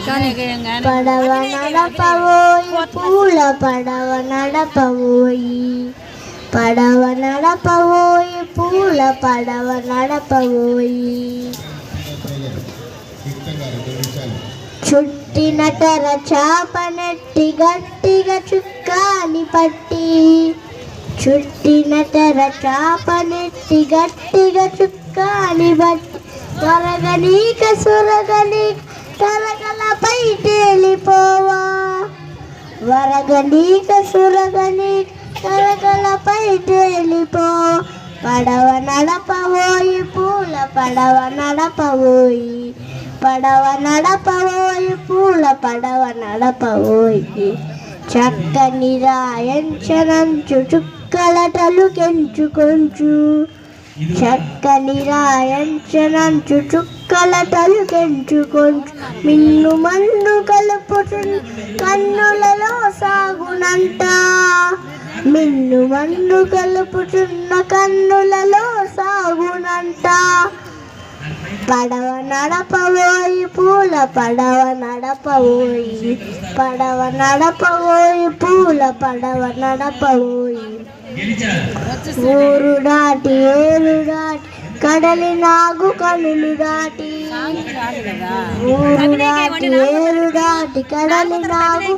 పడవ నడపవోయి పూల పడవ నడపవోయి, పడవ నడపవోయి పూల పడవ నడపవోయి. చుట్టినటర చాపనెట్టి గట్టిగా చుక్కాని పట్టి, చుట్టినటర చాపనెట్టి గట్టిగా చుక్కాని బట్టి, వరగనీక సురగనీక కరగలపై తేలిపోవా, వరగనీక సురగనీక కరగలపై తేలిపో. పడవ నడపవోయి పూల పడవ నడపవోయి, పడవ నడపవోయి పూల పడవ నడపవోయి. చక్కని రాయంచనంచు చుక్కలటలు కెంచుకొంచు, చక్కని రాయంచనంచు చుక్కలటలు కెంచుకొంచు. మిన్ను మన్ను కలుపుచున్న కన్నులలో సాగునంట, మిన్ను మన్ను కలుపుచున్న కన్నులలో సాగునంట. పడవ నడపవోయి పూల పడవ నడపవోయి, పడవ నడపవోయి పూల పడవ నడపవోయి. ఊరు దాటి ఏరు దాటి కడలి నాగు కనులు దాటి, ఊరు దాటి ఏరు దాటి కడలి నాగు